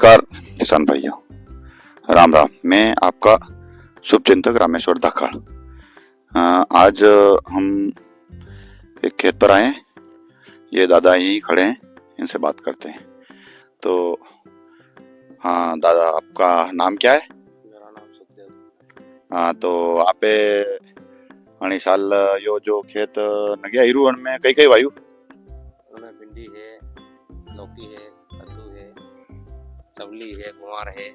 नमस्कार किसान भाइयों, राम राम। मैं आपका शुभचिंतक रामेश्वर धाकड़। आज हम एक खेत पर आए हैं। ये दादा यहीं खड़े हैं, इनसे बात करते हैं। तो हाँ दादा, आपका नाम क्या है? मेरा नाम सुखदेव। हाँ, तो आपे अणी साल यो जो खेत नग्या हिरुवण में कई कई वायु? उनमें भिंडी है, लौकी है, कद्दू है, चवली है, गुआर है,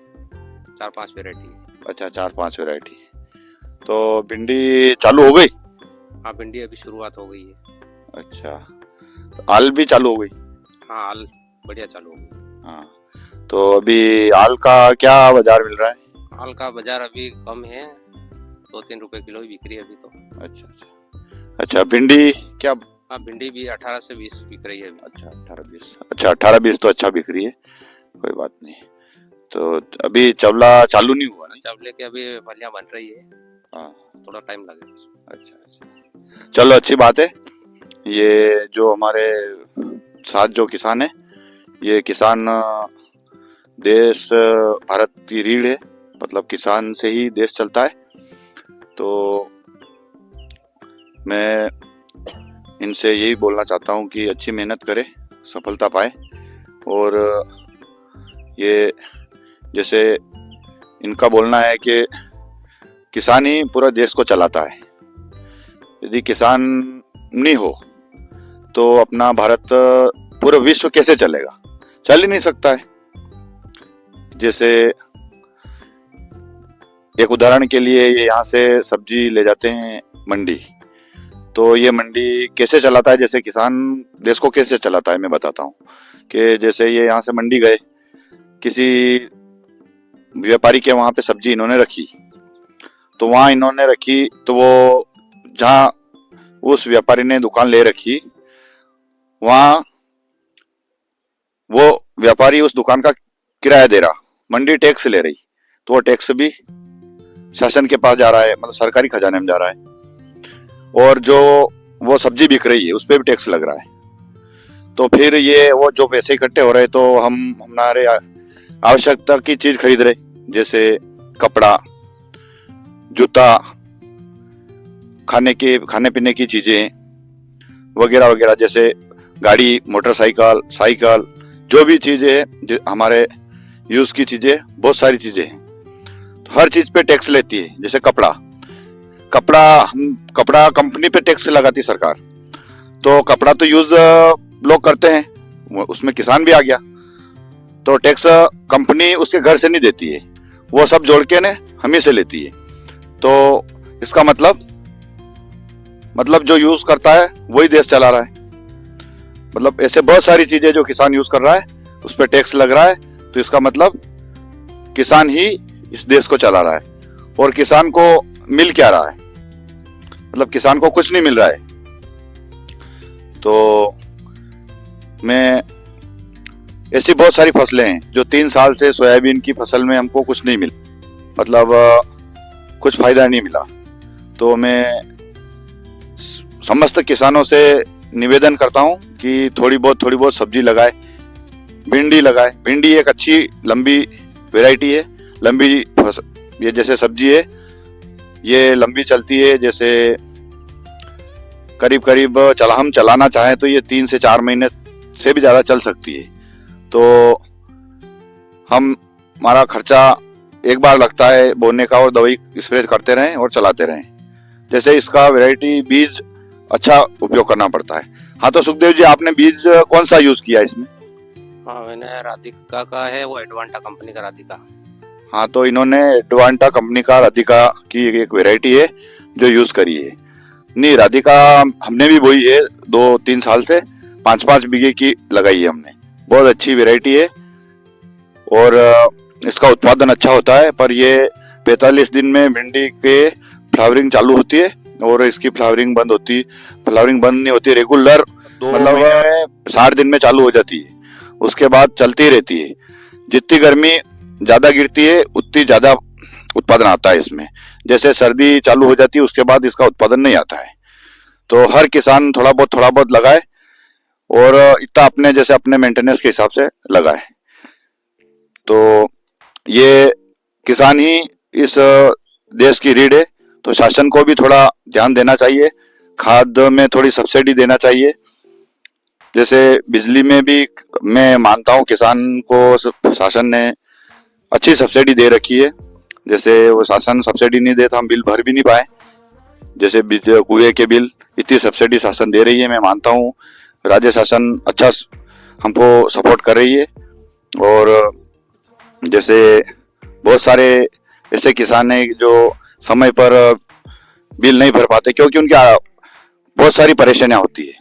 4-5 वैरायटी है। अच्छा, 4-5 वैरायटी। तो भिंडी चालू हो गई? हाँ, भिंडी अभी शुरुआत हो गई है। अच्छा, तो आल भी चालू हो गई? हाँ, हाल बढ़िया चालू हो गई। हाँ, तो अभी आल का क्या बाजार मिल रहा है? हाल का बाजार अभी कम है, 2-3 रुपए किलो ही बिक्री है अभी तो। अच्छा अच्छा अच्छा, भिंडी क्या? हाँ, भिंडी भी 18 से 20 बिक रही है अभी। अच्छा, 18-20। अच्छा, 18-20 तो अच्छा बिक रही है, कोई बात नहीं। तो अभी चवला चालू नहीं हुआ ना? चवले के अभी फलियां बन रही है। हाँ, थोड़ा टाइम लगेगा उसमें। अच्छा अच्छा, चलो अच्छी बात है। ये जो हमारे साथ जो किसान है, ये किसान देश भारत की रीढ़ है, मतलब किसान से ही देश चलता है। तो मैं इनसे यही बोलना चाहता हूँ कि अच्छी मेहनत करें, सफलता पाए। और ये जैसे इनका बोलना है कि किसान ही पूरा देश को चलाता है। यदि किसान नहीं हो तो अपना भारत पूरा विश्व कैसे चलेगा? चल ही नहीं सकता है। जैसे एक उदाहरण के लिए, ये यहाँ से सब्जी ले जाते हैं मंडी, तो ये मंडी कैसे चलाता है, जैसे किसान देश को कैसे चलाता है मैं बताता हूँ। कि जैसे ये यहाँ से मंडी गए, किसी व्यापारी के वहां पे सब्जी इन्होंने रखी, तो वहां इन्होंने रखी तो वो जहां उस व्यापारी ने दुकान ले रखी, वहां वो व्यापारी उस दुकान का किराया दे रहा, मंडी टैक्स ले रही, तो वो टैक्स भी शासन के पास जा रहा है, मतलब सरकारी खजाने में जा रहा है। और जो वो सब्जी बिक रही है उस पर भी टैक्स लग रहा है। तो फिर ये वो जो पैसे इकट्ठे हो रहे, तो हम हमारे आवश्यकता की चीज खरीद रहे, जैसे कपड़ा, जूता, खाने पीने की चीजें वगैरह वगैरह, जैसे गाड़ी, मोटरसाइकिल, साइकिल, जो भी चीजें हमारे यूज की चीजें, बहुत सारी चीजें हैं, तो हर चीज पे टैक्स लेती है। जैसे कपड़ा कंपनी पे टैक्स लगाती सरकार, तो कपड़ा तो यूज लोग करते हैं, उसमें किसान भी आ गया, तो टैक्स कंपनी उसके घर से नहीं देती है, वो सब जोड़ के ने हम ही से लेती है। तो इसका मतलब जो यूज करता है वही देश चला रहा है। मतलब ऐसे बहुत सारी चीजें जो किसान यूज कर रहा है उस पर टैक्स लग रहा है, तो इसका मतलब किसान ही इस देश को चला रहा है। और किसान को मिल क्या रहा है? मतलब किसान को कुछ नहीं मिल रहा है। तो मैं ऐसी बहुत सारी फसलें हैं जो 3 साल से सोयाबीन की फसल में हमको कुछ नहीं मिला, मतलब कुछ फायदा नहीं मिला। तो मैं समस्त किसानों से निवेदन करता हूं कि थोड़ी बहुत सब्जी लगाए, भिंडी लगाए। भिंडी एक अच्छी लंबी वैरायटी है, लंबी ये जैसे सब्जी है, ये लंबी चलती है। जैसे करीब हम चलाना चाहें तो ये 3 से 4 महीने से भी ज्यादा चल सकती है। तो हमारा खर्चा एक बार लगता है बोने का, और दवाई स्प्रे करते रहें और चलाते रहें। जैसे इसका वैरायटी बीज अच्छा उपयोग करना पड़ता है। हाँ, तो सुखदेव जी, आपने बीज कौन सा यूज किया इसमें? हाँ, मैंने राधिका का है, वो एडवांटा कंपनी का राधिका। हाँ, तो इन्होंने एडवांटा कंपनी का राधिका की एक वैरायटी है जो यूज करी है। नहीं, राधिका हमने भी बोई है 2-3 साल से, 5-5 बीघे की लगाई है हमने। बहुत अच्छी वैरायटी है और इसका उत्पादन अच्छा होता है। पर ये 45 दिन में भिंडी के फ्लावरिंग चालू होती है और इसकी फ्लावरिंग बंद नहीं होती, रेगुलर, मतलब 60 दिन में चालू हो जाती है, उसके बाद चलती रहती है। जितनी गर्मी ज्यादा गिरती है उतनी ज्यादा उत्पादन आता है इसमें। जैसे सर्दी चालू हो जाती है उसके बाद इसका उत्पादन नहीं आता है। तो हर किसान थोड़ा बहुत लगाए और इतना अपने मेंटेनेंस के हिसाब से लगाए। तो ये किसान ही इस देश की रीढ़ है, तो शासन को भी थोड़ा ध्यान देना चाहिए, खाद में थोड़ी सब्सिडी देना चाहिए। जैसे बिजली में भी मैं मानता हूँ किसान को शासन ने अच्छी सब्सिडी दे रखी है। जैसे वो शासन सब्सिडी नहीं दे तो हम बिल भर भी नहीं पाए। जैसे कुएं के बिल इतनी सब्सिडी शासन दे रही है, मैं मानता हूँ राज्य शासन अच्छा हमको सपोर्ट कर रही है। और जैसे बहुत सारे ऐसे किसान हैं जो समय पर बिल नहीं भर पाते, क्योंकि उनकी बहुत सारी परेशानियां होती है।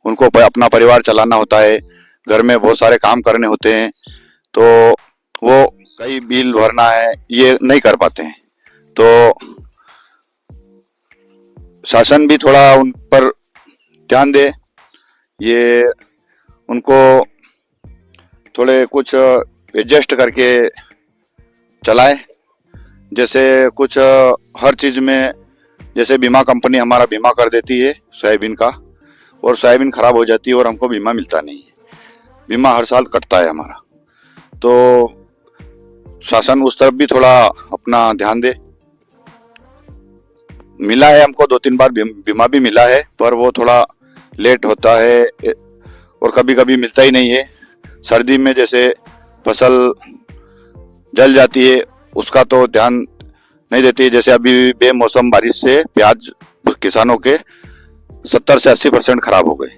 उनको अपना परिवार चलाना होता है, घर में बहुत सारे काम करने होते हैं, तो वो कई बिल भरना है ये नहीं कर पाते हैं। तो शासन भी थोड़ा उन पर ध्यान दे, ये उनको थोड़े कुछ एडजस्ट करके चलाए। जैसे कुछ हर चीज में, जैसे बीमा कंपनी हमारा बीमा कर देती है सोयाबीन का, और सोयाबीन खराब हो जाती है और हमको बीमा मिलता नहीं है। बीमा हर साल कटता है हमारा, तो शासन उस तरफ भी थोड़ा अपना ध्यान दे। मिला है हमको 2-3 बार बीमा भी मिला है, पर वो थोड़ा लेट होता है और कभी कभी मिलता ही नहीं है। सर्दी में जैसे फसल जल जाती है उसका तो ध्यान नहीं देती है। जैसे अभी बेमौसम बारिश से प्याज किसानों के 70 से 80% खराब हो गए,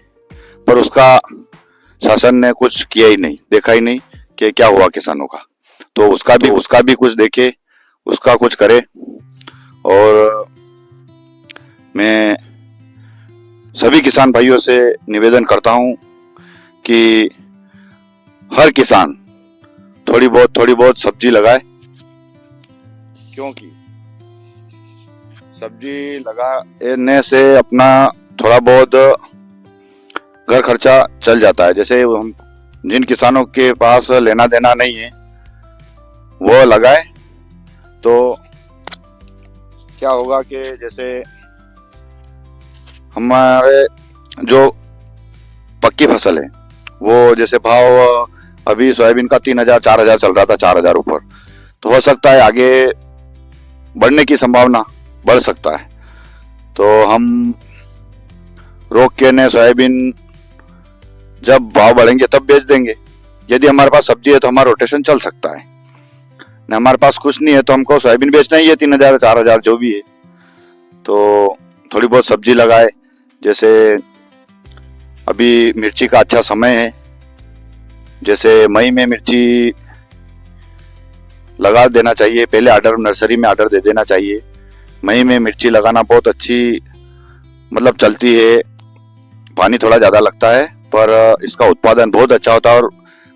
पर उसका शासन ने कुछ किया ही नहीं, देखा ही नहीं कि क्या हुआ किसानों का। तो उसका भी कुछ देखे, उसका कुछ करे। और मैं सभी किसान भाइयों से निवेदन करता हूं कि हर किसान थोड़ी बहुत सब्जी लगाए, क्योंकि सब्जी लगाने से अपना थोड़ा बहुत घर खर्चा चल जाता है। जैसे हम जिन किसानों के पास लेना देना नहीं है वो लगाए, तो क्या होगा कि जैसे हमारे जो पक्की फसल है वो, जैसे भाव अभी सोयाबीन का 3,000-4,000 चल रहा था, 4,000 ऊपर, तो हो सकता है आगे बढ़ने की संभावना बढ़ सकता है। तो हम रोक के ने सोयाबीन जब भाव बढ़ेंगे तब बेच देंगे। यदि हमारे पास सब्जी है तो हमारा रोटेशन चल सकता है, न हमारे पास कुछ नहीं है तो हमको सोयाबीन बेचना ही है 3,000-4,000 जो भी है। तो थोड़ी बहुत सब्जी लगाए। जैसे अभी मिर्ची का अच्छा समय है, जैसे मई में मिर्ची लगा देना चाहिए, पहले ऑर्डर नर्सरी में ऑर्डर दे देना चाहिए। मई में मिर्ची लगाना बहुत अच्छी मतलब चलती है, पानी थोड़ा ज़्यादा लगता है पर इसका उत्पादन बहुत अच्छा होता है और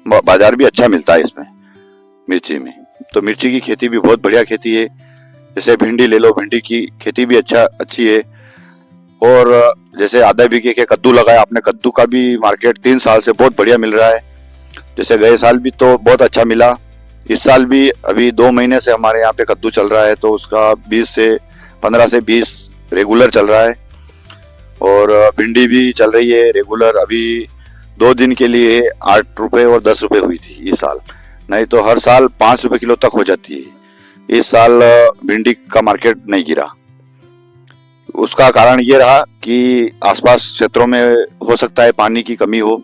बाजार भी अच्छा मिलता है इसमें मिर्ची में। तो मिर्ची की खेती भी बहुत बढ़िया खेती है। जैसे भिंडी ले लो, भिंडी की खेती भी अच्छी है। और जैसे आधा बीघे के कद्दू लगाया आपने, कद्दू का भी मार्केट 3 साल से बहुत बढ़िया मिल रहा है। जैसे गए साल भी तो बहुत अच्छा मिला, इस साल भी अभी 2 महीने से हमारे यहाँ पे कद्दू चल रहा है, तो उसका 15 से 20 रेगुलर चल रहा है। और भिंडी भी चल रही है रेगुलर। अभी 2 दिन के लिए 8 रुपए और 10 रुपए हुई थी इस साल, नहीं तो हर साल 5 रुपए किलो तक हो जाती है। इस साल भिंडी का मार्केट नहीं गिरा। उसका कारण ये रहा कि आसपास क्षेत्रों में हो सकता है पानी की कमी हो,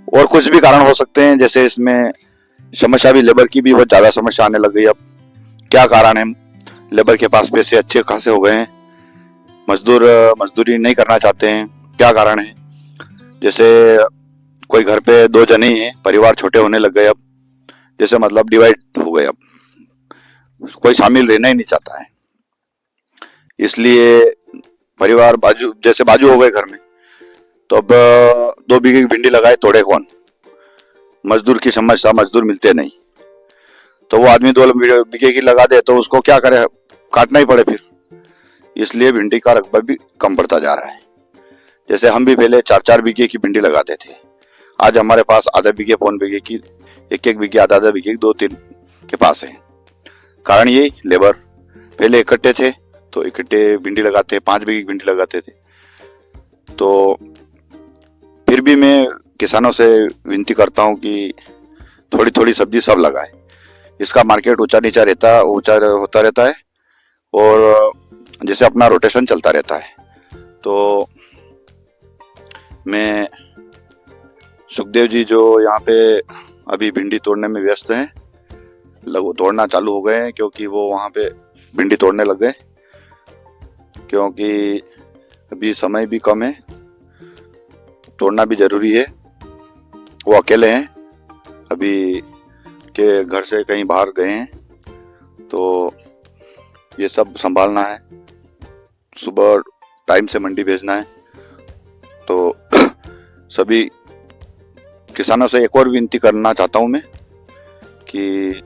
और कुछ भी कारण हो सकते हैं। जैसे इसमें समस्या भी लेबर की भी बहुत ज्यादा समस्या आने लग गई। अब क्या कारण है? लेबर के पास पैसे अच्छे खासे हो गए हैं, मजदूरी नहीं करना चाहते हैं। क्या कारण है? जैसे कोई घर पे 2 जने ही हैं, परिवार छोटे होने लग गए। अब जैसे मतलब डिवाइड हो गए, अब कोई शामिल रहना ही नहीं चाहता है, इसलिए परिवार बाजू हो गए घर में। तो अब 2 बीघे की भिंडी लगाए, तोड़े कौन? मजदूर की समस्या, मजदूर मिलते नहीं, तो वो आदमी 2 बीघे की लगा दे तो उसको क्या करे, काटना ही पड़े फिर। इसलिए भिंडी का रकबा भी कम बढ़ता जा रहा है। जैसे हम भी पहले 4-4 बीघे की भिंडी लगाते थे, आज हमारे पास आधा बीघे, पौन बीघे की, 1-1 बीघे, आधा बीघे, 2-3 के पास है। कारण ये लेबर पहले इकट्ठे थे तो इकट्ठे भिंडी लगाते, 5 बीघे की भिंडी लगाते थे। तो फिर भी मैं किसानों से विनती करता हूँ कि थोड़ी थोड़ी सब्जी सब लगाए। इसका मार्केट ऊंचा होता रहता है और जैसे अपना रोटेशन चलता रहता है। तो मैं सुखदेव जी जो यहाँ पे अभी भिंडी तोड़ने में व्यस्त हैं, तोड़ना चालू हो गए हैं, क्योंकि वो वहाँ पे भिंडी तोड़ने लग गए, क्योंकि अभी समय भी कम है, तोड़ना भी जरूरी है। वो अकेले हैं, अभी के घर से कहीं बाहर गए हैं, तो ये सब संभालना है, सुबह टाइम से मंडी भेजना है। तो सभी किसानों से एक और विनती करना चाहता हूं मैं कि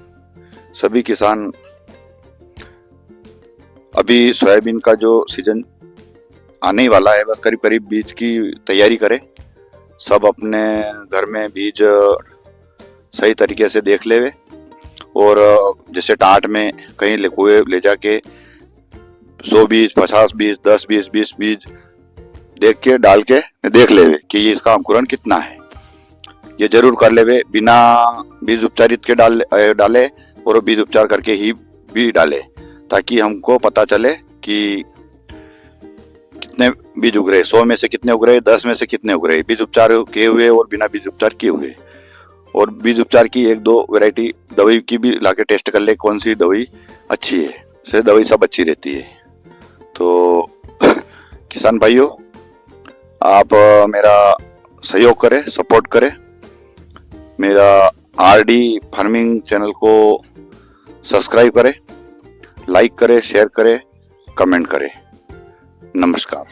सभी किसान अभी सोयाबीन का जो सीजन आने ही वाला है, बस करीब करीब बीज की तैयारी करें। सब अपने घर में बीज सही तरीके से देख ले, और जैसे टाट में कहीं कुएं ले जाके 100 बीज, 50 बीज, 10 बीज, 20 बीज देख के डाल के देख ले कि ये इसका अंकुरण कितना है। ये जरूर कर ले, बिना बीज उपचारित के डाले और बीज उपचार करके ही भी डाले, ताकि हमको पता चले कि कितने बीज उग रहे, 100 में से कितने उग रहे, 10 में से कितने उग रहे, बीज उपचार किए हुए और बिना बीज उपचार किए हुए। और बीज उपचार की 1-2 वैरायटी दवाई की भी लाके टेस्ट कर ले, कौन सी दवाई अच्छी है। से दवाई सब अच्छी रहती है। तो किसान भाइयों, आप मेरा सहयोग करें, सपोर्ट करें, मेरा आरडी फार्मिंग चैनल को सब्सक्राइब करें, लाइक करें, शेयर करें, कमेंट करें। नमस्कार।